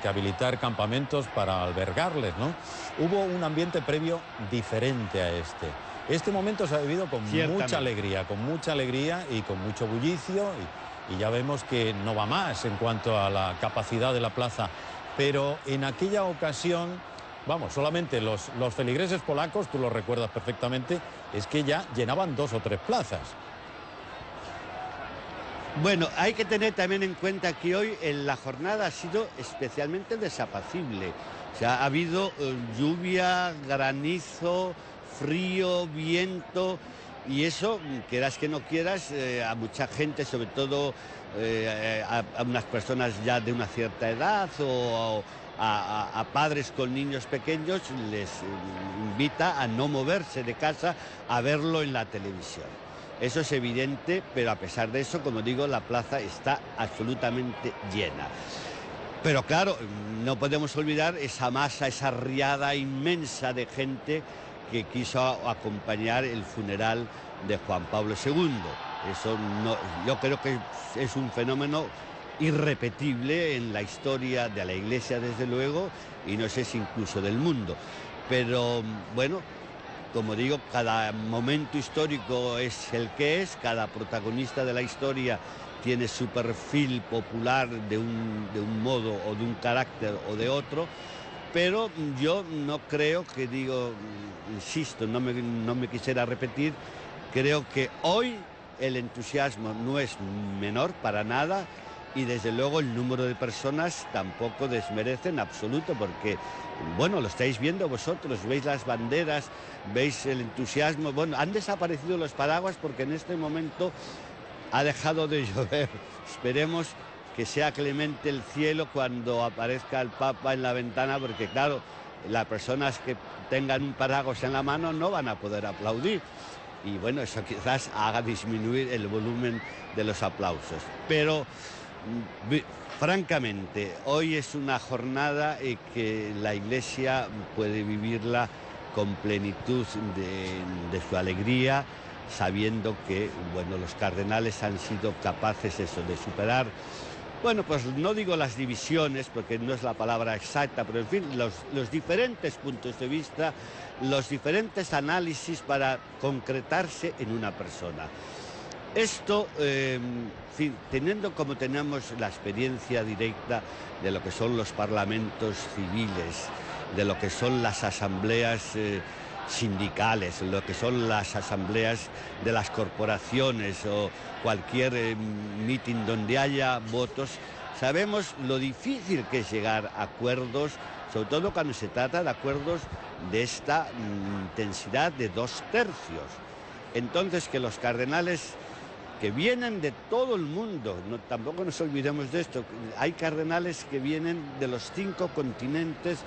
que habilitar campamentos para albergarles, ¿no? Hubo un ambiente previo diferente a este. Este momento se ha vivido con mucha alegría y con mucho bullicio, y ya vemos que no va más en cuanto a la capacidad de la plaza. Pero en aquella ocasión, vamos, solamente los feligreses polacos, tú lo recuerdas perfectamente, es que ya llenaban 2 o 3 plazas. Bueno, hay que tener también en cuenta que hoy la jornada ha sido especialmente desapacible. O sea, ha habido lluvia, granizo, frío, viento, y eso, quieras que no quieras, a mucha gente, sobre todo a unas personas ya de una cierta edad o a padres con niños pequeños, les invita a no moverse de casa a verlo en la televisión. Eso es evidente, pero a pesar de eso, como digo, la plaza está absolutamente llena. Pero claro, no podemos olvidar esa masa, esa riada inmensa de gente que quiso acompañar el funeral de Juan Pablo II. Eso no, yo creo que es un fenómeno irrepetible en la historia de la Iglesia, desde luego, y no sé si incluso del mundo. Pero bueno, como digo, cada momento histórico es el que es, cada protagonista de la historia tiene su perfil popular de un modo o de un carácter o de otro, pero yo no creo que, insisto, no me quisiera repetir, creo que hoy el entusiasmo no es menor para nada, y desde luego el número de personas tampoco desmerece en absoluto, porque, bueno, lo estáis viendo vosotros, veis las banderas, veis el entusiasmo. Bueno, han desaparecido los paraguas porque en este momento ha dejado de llover. Esperemos que sea clemente el cielo cuando aparezca el Papa en la ventana, porque claro, las personas que tengan un paraguas en la mano no van a poder aplaudir. Y bueno, eso quizás haga disminuir el volumen de los aplausos. Pero francamente, hoy es una jornada que la Iglesia puede vivirla con plenitud de su alegría, sabiendo que, bueno, los cardenales han sido capaces de superar, bueno, pues no digo las divisiones, porque no es la palabra exacta, pero en fin, los diferentes puntos de vista, los diferentes análisis para concretarse en una persona. Esto, en fin, teniendo como tenemos la experiencia directa de lo que son los parlamentos civiles, de lo que son las asambleas sindicales, lo que son las asambleas de las corporaciones o cualquier mitin donde haya votos, sabemos lo difícil que es llegar a acuerdos, sobre todo cuando se trata de acuerdos de esta intensidad de 2 tercios. Entonces, que los cardenales que vienen de todo el mundo, tampoco nos olvidemos de esto, hay cardenales que vienen de los 5 continentes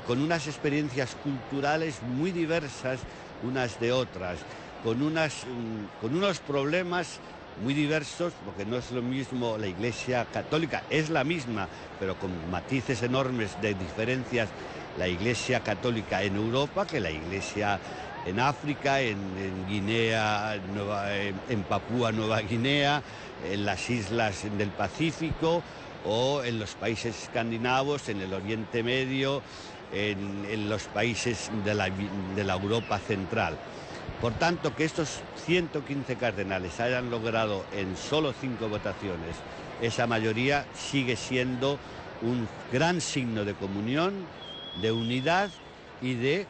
con unas experiencias culturales muy diversas unas de otras, con unos problemas muy diversos, porque no es lo mismo la Iglesia católica, es la misma, pero con matices enormes de diferencias, la Iglesia católica en Europa que la Iglesia en África, en Guinea, en Papúa Nueva Guinea, en las islas del Pacífico o en los países escandinavos, en el Oriente Medio, en los países de la Europa central. Por tanto, que estos 115 cardenales hayan logrado en solo 5 votaciones esa mayoría sigue siendo un gran signo de comunión, de unidad y de,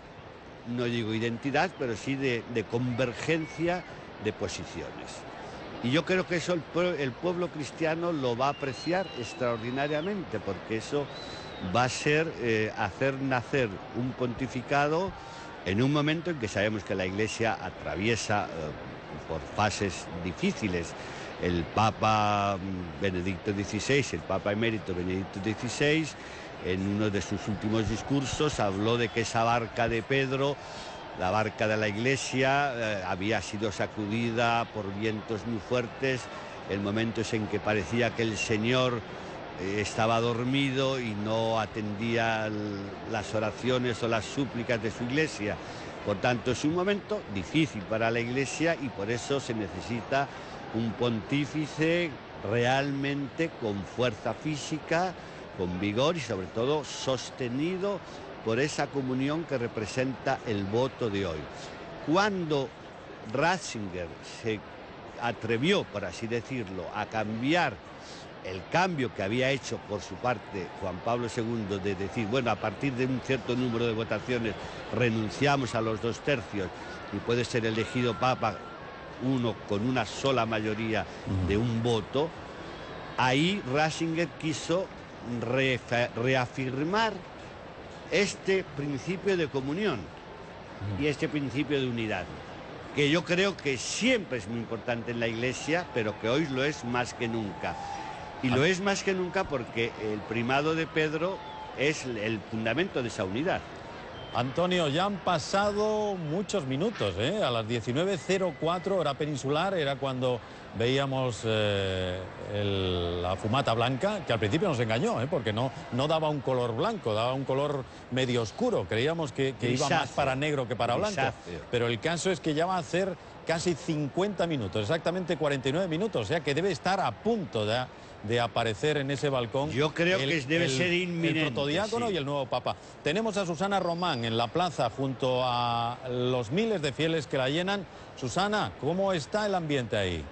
no digo identidad, pero sí de convergencia de posiciones. Y yo creo que eso el pueblo cristiano lo va a apreciar extraordinariamente, porque eso va a ser hacer nacer un pontificado en un momento en que sabemos que la Iglesia atraviesa por fases difíciles. El Papa Benedicto XVI, el Papa emérito Benedicto XVI, en uno de sus últimos discursos habló de que esa barca de Pedro, la barca de la Iglesia, había sido sacudida por vientos muy fuertes en momentos en que parecía que el Señor estaba dormido y no atendía las oraciones o las súplicas de su Iglesia. Por tanto, es un momento difícil para la Iglesia y por eso se necesita un pontífice realmente con fuerza física, con vigor y sobre todo sostenido por esa comunión que representa el voto de hoy. Cuando Ratzinger se atrevió, por así decirlo, a cambiar el cambio que había hecho por su parte Juan Pablo II, de decir, bueno, a partir de un cierto número de votaciones renunciamos a los 2/3 y puede ser elegido Papa uno con una sola mayoría de un voto, ahí Ratzinger quiso reafirmar este principio de comunión y este principio de unidad, que yo creo que siempre es muy importante en la Iglesia, pero que hoy lo es más que nunca. Y lo es más que nunca porque el primado de Pedro es el fundamento de esa unidad. Antonio, ya han pasado muchos minutos, ¿eh? A las 19:04 hora peninsular era cuando veíamos la fumata blanca, que al principio nos engañó, porque no daba un color blanco, daba un color medio oscuro. Creíamos que iba más para negro que para blanco. Pero el caso es que ya va a hacer casi 50 minutos, exactamente 49 minutos, o sea que debe estar a punto de aparecer en ese balcón. Yo creo que debe ser inminente. El protodiácono, sí, y el nuevo Papa. Tenemos a Susana Román en la plaza junto a los miles de fieles que la llenan. Susana, ¿cómo está el ambiente ahí?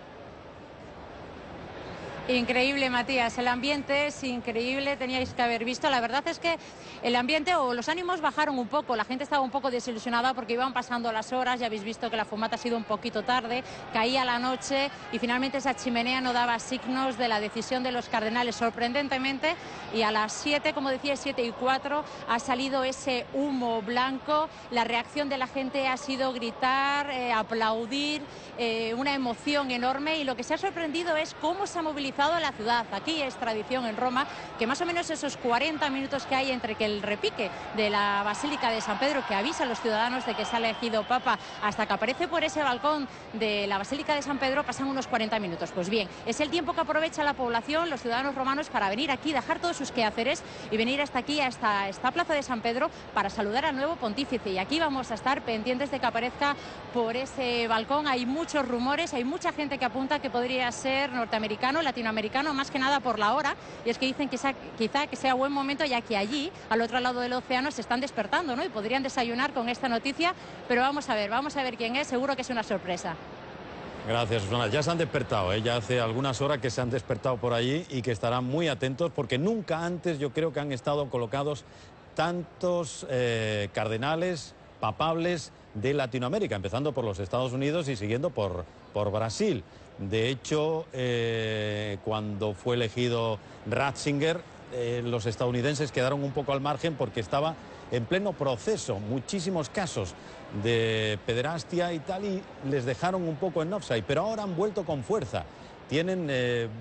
Increíble, Matías, el ambiente es increíble, teníais que haber visto. La verdad es que el ambiente o los ánimos bajaron un poco, la gente estaba un poco desilusionada porque iban pasando las horas, ya habéis visto que la fumata ha sido un poquito tarde, caía la noche y finalmente esa chimenea no daba signos de la decisión de los cardenales, sorprendentemente, y a las 7, como decía, 7:04, ha salido ese humo blanco. La reacción de la gente ha sido gritar, aplaudir, una emoción enorme, y lo que se ha sorprendido es cómo se ha movilizado la ciudad. Aquí es tradición en Roma que más o menos esos 40 minutos que hay entre que el repique de la Basílica de San Pedro, que avisa a los ciudadanos de que se ha elegido Papa, hasta que aparece por ese balcón de la Basílica de San Pedro, pasan unos 40 minutos. Pues bien, es el tiempo que aprovecha la población, los ciudadanos romanos, para venir aquí, dejar todos sus quehaceres y venir hasta aquí, a esta plaza de San Pedro, para saludar al nuevo pontífice. Y aquí vamos a estar pendientes de que aparezca por ese balcón. Hay muchos rumores, hay mucha gente que apunta que podría ser norteamericano, latinoamericano, más que nada por la hora, y es que dicen que quizá que sea buen momento, ya que allí, al otro lado del océano, se están despertando, ¿no? Y podrían desayunar con esta noticia, pero vamos a ver quién es, seguro que es una sorpresa. Gracias, Susana. Ya se han despertado, ya hace algunas horas que se han despertado por allí y que estarán muy atentos, porque nunca antes yo creo que han estado colocados tantos cardenales papables de Latinoamérica, empezando por los Estados Unidos y siguiendo por Brasil. De hecho, cuando fue elegido Ratzinger, los estadounidenses quedaron un poco al margen porque estaba en pleno proceso, muchísimos casos de pederastia y tal, y les dejaron un poco en offside, pero ahora han vuelto con fuerza. Tienen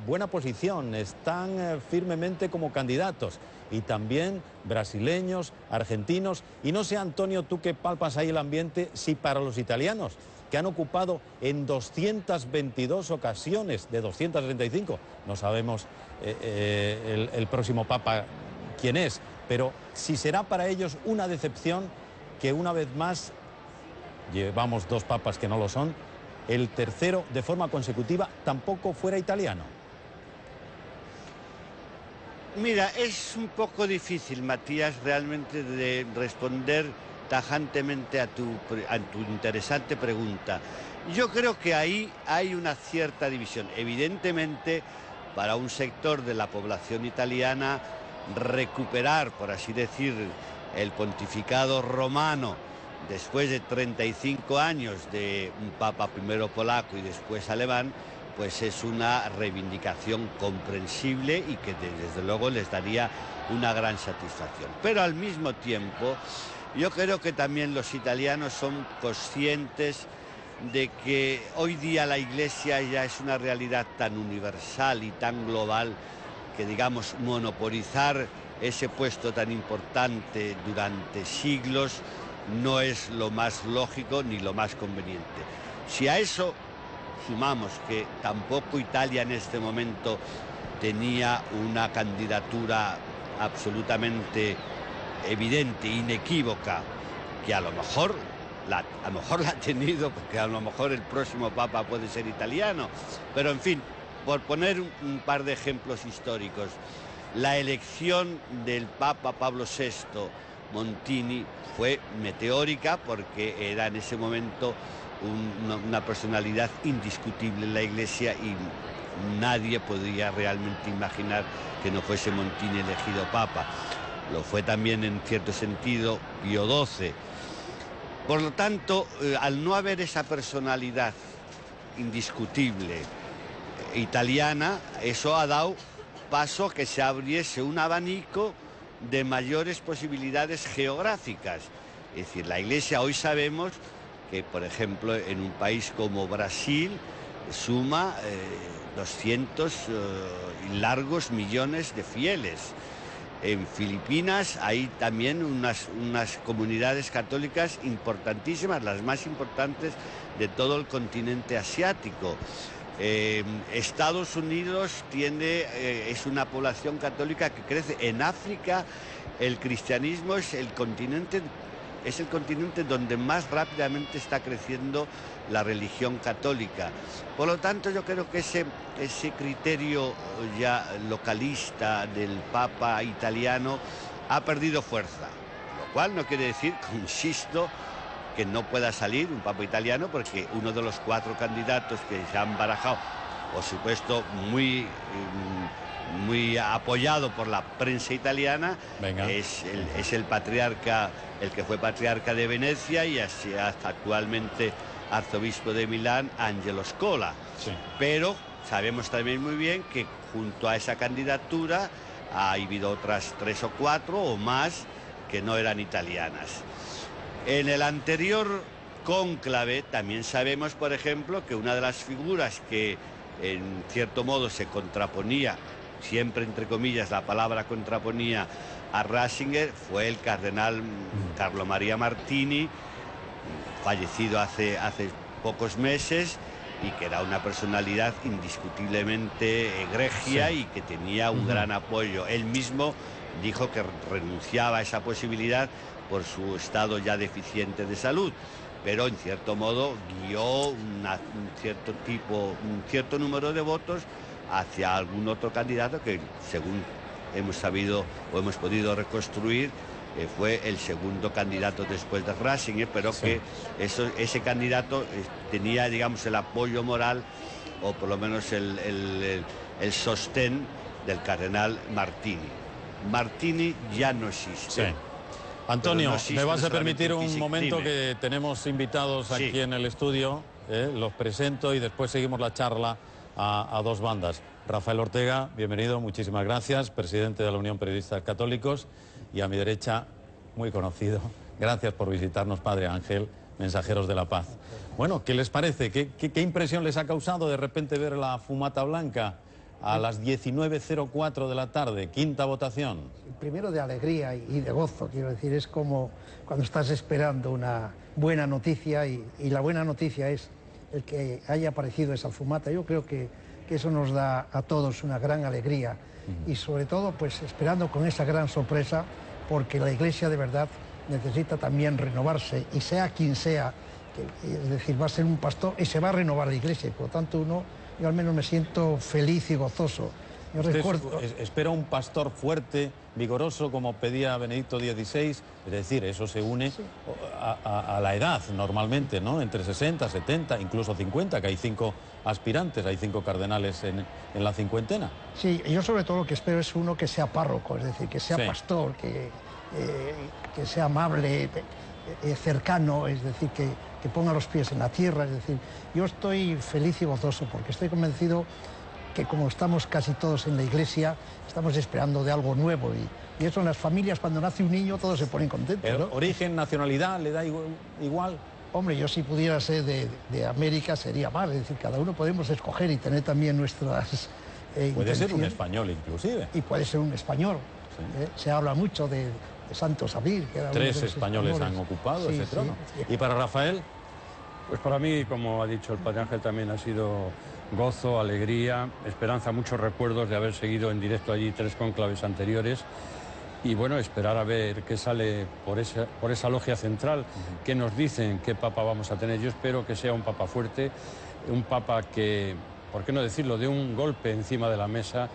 buena posición, están firmemente como candidatos, y también brasileños, argentinos, y no sé, Antonio, tú que palpas ahí el ambiente, si para los italianos, que han ocupado en 222 ocasiones de 235, no sabemos el próximo Papa quién es, pero si será para ellos una decepción que una vez más, llevamos dos papas que no lo son, el tercero de forma consecutiva tampoco fuera italiano. Mira, es un poco difícil, Matías, realmente de responder tajantemente a tu interesante pregunta. Yo creo que ahí hay una cierta división. Evidentemente, para un sector de la población italiana, recuperar, por así decir, el pontificado romano después de 35 años de un papa primero polaco y después alemán, pues es una reivindicación comprensible y que desde luego les daría una gran satisfacción. Pero al mismo tiempo, yo creo que también los italianos son conscientes de que hoy día la Iglesia ya es una realidad tan universal y tan global que, digamos, monopolizar ese puesto tan importante durante siglos no es lo más lógico ni lo más conveniente. Si a eso sumamos que tampoco Italia en este momento tenía una candidatura absolutamente evidente, inequívoca, que a lo mejor la ha tenido, porque a lo mejor el próximo Papa puede ser italiano, pero en fin, por poner un par de ejemplos históricos, La elección del Papa Pablo VI Montini fue meteórica porque era en ese momento una personalidad indiscutible en la Iglesia y nadie podía realmente imaginar que no fuese Montini elegido Papa. Lo fue también en cierto sentido Pío XII. Por lo tanto, al no haber esa personalidad indiscutible italiana, eso ha dado paso a que se abriese un abanico de mayores posibilidades geográficas. Es decir, la Iglesia hoy sabemos que, por ejemplo, en un país como Brasil suma 200 largos millones de fieles. En Filipinas hay también unas comunidades católicas importantísimas, las más importantes de todo el continente asiático. Estados Unidos es una población católica que crece. En África el cristianismo es el continente donde más rápidamente está creciendo la religión católica. Por lo tanto, yo creo que ese criterio ya localista del Papa italiano ha perdido fuerza, lo cual no quiere decir, insisto, que no pueda salir un Papa italiano, porque uno de los 4 candidatos que se han barajado, por supuesto muy apoyado por la prensa italiana, es el patriarca, el que fue patriarca de Venecia y hasta actualmente arzobispo de Milán, Angelo Scola. Sí. Pero sabemos también muy bien que junto a esa candidatura ha habido otras 3 o 4 o más que no eran italianas. En el anterior cónclave también sabemos, por ejemplo, que una de las figuras que en cierto modo se contraponía, siempre entre comillas la palabra contraponía, a Ratzinger, fue el cardenal Carlo Maria Martini, fallecido hace pocos meses, y que era una personalidad indiscutiblemente egregia, sí, y que tenía un gran apoyo. Él mismo dijo que renunciaba a esa posibilidad por su estado ya deficiente de salud, pero en cierto modo guió un cierto número de votos hacia algún otro candidato que, según hemos sabido o hemos podido reconstruir, fue el segundo candidato después de Ratzinger, pero sí, que ese candidato tenía, digamos, el apoyo moral, o por lo menos el sostén del cardenal Martini. Martini ya no existe. Sí. Antonio, no existe, ¿me vas a permitir un momento que tenemos invitados aquí en el estudio? Los presento y después seguimos la charla a 2 bandas. Rafael Ortega, bienvenido, muchísimas gracias, presidente de la Unión Periodistas Católicos. Y a mi derecha, muy conocido, gracias por visitarnos, Padre Ángel, Mensajeros de la Paz. Bueno, ¿qué les parece? ¿Qué impresión les ha causado de repente ver la fumata blanca a las 19:04 de la tarde, 5ª votación? Primero de alegría y de gozo, quiero decir, es como cuando estás esperando una buena noticia y la buena noticia es el que haya aparecido esa fumata. Yo creo que eso nos da a todos una gran alegría y sobre todo pues esperando con esa gran sorpresa, porque la Iglesia de verdad necesita también renovarse, y sea quien sea, es decir, va a ser un pastor y se va a renovar la Iglesia, y por lo tanto yo al menos me siento feliz y gozoso. Yo recuerdo... espera un pastor fuerte, vigoroso, como pedía Benedicto XVI, es decir, eso se une a la edad normalmente, ¿no? Entre 60, 70, incluso 50, que hay 5 aspirantes, hay 5 cardenales en la cincuentena. Sí, yo sobre todo lo que espero es uno que sea párroco, es decir, que sea pastor, que sea amable, cercano, es decir, que ponga los pies en la tierra. Es decir, yo estoy feliz y gozoso porque estoy convencido que, como estamos casi todos en la Iglesia, estamos esperando de algo nuevo, y eso en las familias, cuando nace un niño, todos se ponen contentos, ¿no? ¿Origen, nacionalidad, le da igual? Hombre, yo si pudiera ser de América sería más, es decir, cada uno podemos escoger y tener también nuestras puede ser un español inclusive. Y puede ser un español. Sí. Se habla mucho de Santos Abril. Que era 3 españoles han ocupado ese trono. Sí. ¿Y para Rafael? Pues para mí, como ha dicho el Padre Ángel, también ha sido gozo, alegría, esperanza, muchos recuerdos de haber seguido en directo allí 3 cónclaves anteriores. Y bueno, esperar a ver qué sale por esa logia central, qué nos dicen, qué papa vamos a tener. Yo espero que sea un papa fuerte, un papa que, ¿por qué no decirlo?, de un golpe encima de la mesa